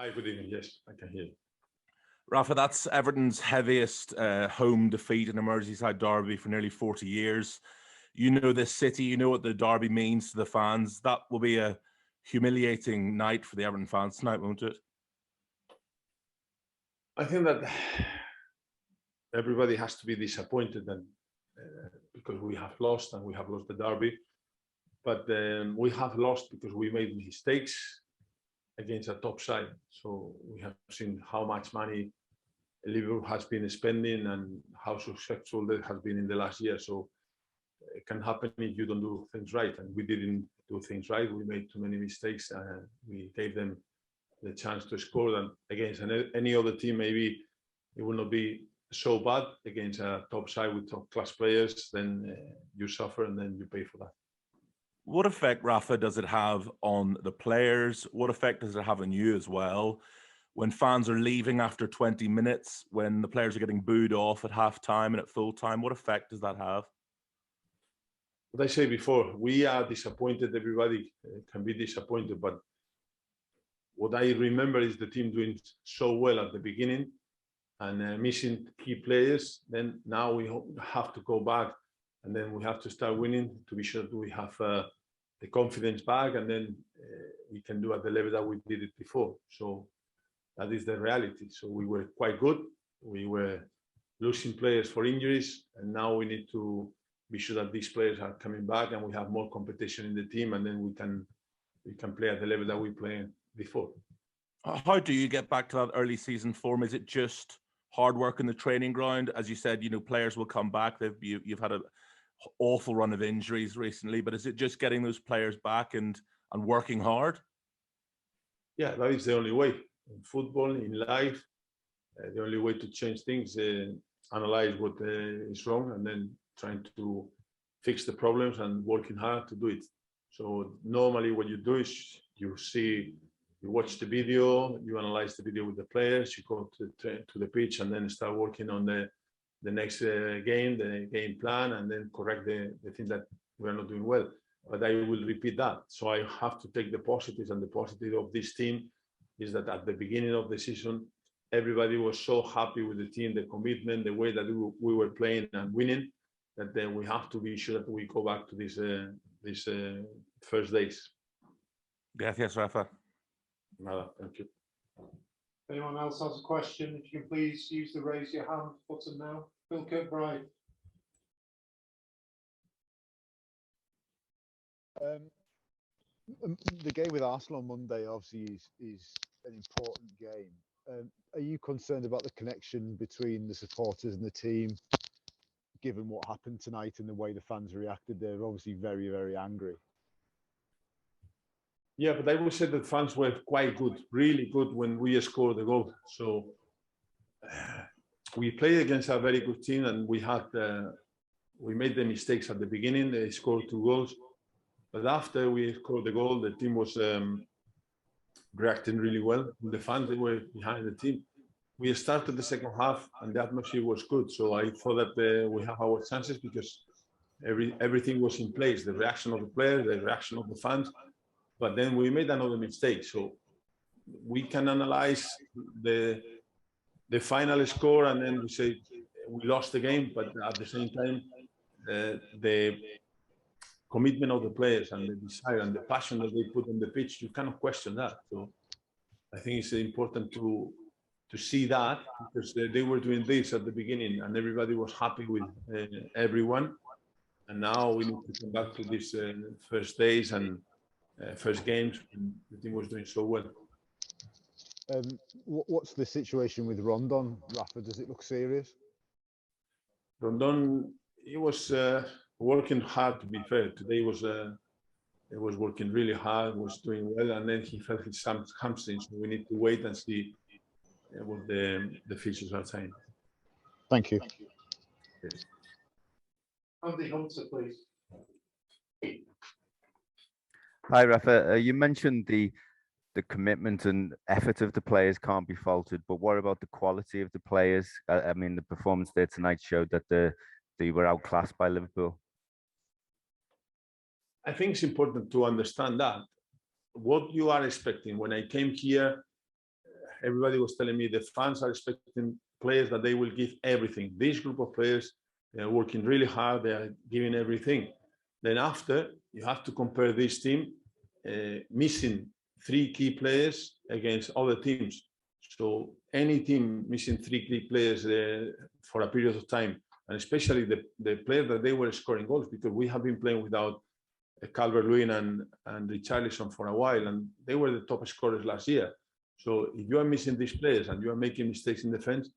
Hi, good evening. Yes, I can hear you. Rafa, that's Everton's heaviest home defeat in a Merseyside derby for nearly 40 years. You know this city, you know what the derby means to the fans. That will be a humiliating night for the Everton fans tonight, won't it? I think that everybody has to be disappointed and because we have lost and we have lost the derby. But we have lost because we made mistakes against a top side. So we have seen how much money Liverpool has been spending and how successful that has been in the last year. So it can happen if you don't do things right. And we didn't do things right. We made too many mistakes. We gave them the chance to score. And against any other team, maybe it will not be so bad. Against a top side with top class players, then you suffer and then you pay for that. What effect, Rafa, does it have on the players? What effect does it have on you as well? When fans are leaving after 20 minutes, when the players are getting booed off at half-time and at full-time, what effect does that have? What I said before, we are disappointed. Everybody can be disappointed, but what I remember is the team doing so well at the beginning and missing key players. Then now we have to go back and then we have to start winning to be sure that we have the confidence back, and then we can do at the level that we did it before. So that is the reality. So we were quite good. We were losing players for injuries, and now we need to be sure that these players are coming back and we have more competition in the team, and then we can play at the level that we played before. How do you get back to that early season form? Is it just hard work in the training ground? As you said, you know, players will come back. You've had an awful run of injuries recently, but is it just getting those players back and working hard? Yeah, that is the only way. In football, in life, the only way to change things, analyze what is wrong, and then trying to fix the problems and working hard to do it. So normally what you do is you watch the video, you analyze the video with the players, you go to the pitch and then start working on the next game, the game plan, and then correct the things that we're not doing well. But I will repeat that. So I have to take the positives, and the positive of this team is that at the beginning of the season, everybody was so happy with the team, the commitment, the way that we were playing and winning, that then we have to be sure that we go back to these first days. Gracias, Rafa. Nada, thank you. Anyone else has a question? If you can please use the raise your hand button now. Phil Kirkbride. The game with Arsenal on Monday obviously is an important game. Are you concerned about the connection between the supporters and the team, given what happened tonight and the way the fans reacted? They're obviously very, very angry. Yeah, but I would say that fans were quite good, really good when we scored the goal. So we played against a very good team, and we made the mistakes at the beginning. They scored 2 goals, but after we scored the goal, the team was reacting really well. The fans, they were behind the team. We started the second half, and the atmosphere was good. So I thought that we have our chances because everything was in place. The reaction of the players, the reaction of the fans. But then we made another mistake. So we can analyze the final score and then we say we lost the game, but at the same time, the commitment of the players and the desire and the passion that they put on the pitch, you cannot question that. So I think it's important to see that, because they were doing this at the beginning and everybody was happy with everyone. And now we need to come back to these first days and first games, and the team was doing so well. What's the situation with Rondon, Rafa? Does it look serious? Rondon, he was working hard, to be fair. Today he was working really hard, was doing well, and then he felt his hamstring. So we need to wait and see what the features are saying. Thank you. Yes. Andy Hunter, please. Hi, Rafa. You mentioned the commitment and effort of the players can't be faulted, but what about the quality of the players? I mean, the performance there tonight showed that they were outclassed by Liverpool. I think it's important to understand that what you are expecting. When I came here, everybody was telling me the fans are expecting players that they will give everything. This group of players, they are working really hard. They are giving everything. Then after, you have to compare this team missing 3 key players against other teams. So any team missing 3 key players for a period of time, and especially the players that they were scoring goals, because we have been playing without Calvert-Lewin and Richarlison for a while, and they were the top scorers last year. So if you are missing these players and you are making mistakes in defense,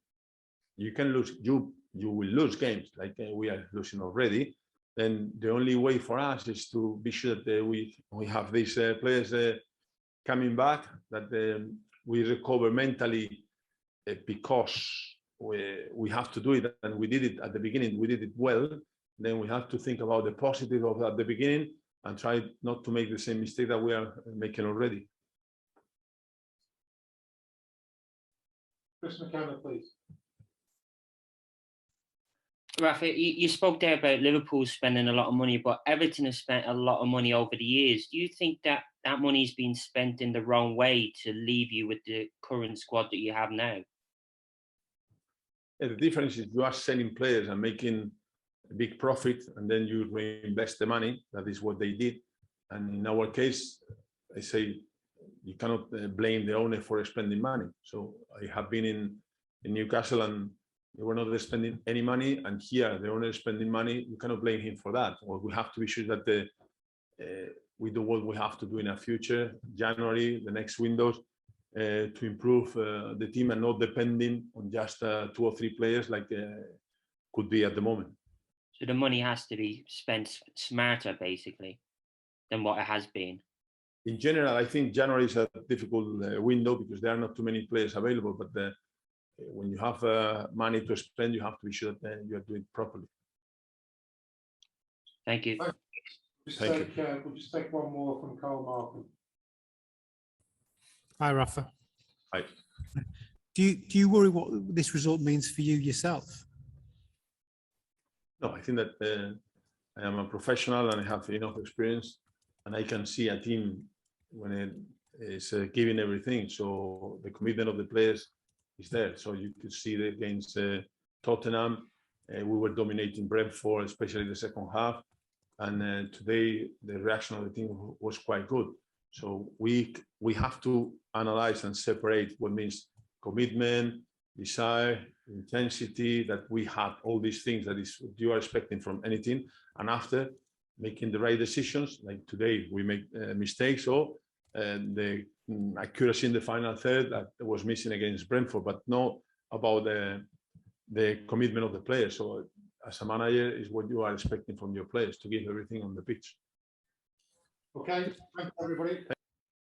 you can lose. You will lose games like we are losing already. Then the only way for us is to be sure that we have these players coming back, that we recover mentally, because we have to do it, and we did it at the beginning. We did it well. Then we have to think about the positive of at the beginning and try not to make the same mistake that we are making already. Chris McKenna, please. Rafa, you spoke there about Liverpool spending a lot of money, but Everton has spent a lot of money over the years. Do you think that that money is being spent in the wrong way to leave you with the current squad that you have now? Yeah, the difference is you are selling players and making a big profit, and then you reinvest the money. That is what they did. And in our case, I say you cannot blame the owner for spending money. So I have been in Newcastle and they were not spending any money, and here the owner is spending money. You cannot blame him for that. Well, we have to be sure that we do what we have to do in the future, January, the next windows, to improve the team and not depending on just 2 or 3 players like could be at the moment. So the money has to be spent smarter, basically, than what it has been. In general, I think January is a difficult window because there are not too many players available, but when you have money to spend, you have to be sure that you are doing it properly. Thank you. We'll just take one more from Carl Markham. Hi, Rafa. Hi. Do you worry what this result means for you yourself? No, I think that I am a professional and I have enough experience, and I can see a team when it is giving everything. So the commitment of the players is there. So you could see that against Tottenham, we were dominating Brentford, especially the second half. And today, the reaction of the team was quite good. So we have to analyze and separate what means commitment, desire, intensity, that we have all these things that is what you are expecting from any team. And after making the right decisions, like today, we make mistakes or the accuracy in the final third that was missing against Brentford, but not about the commitment of the players. So as a manager, is what you are expecting from your players, to give everything on the pitch. Okay, thanks everybody.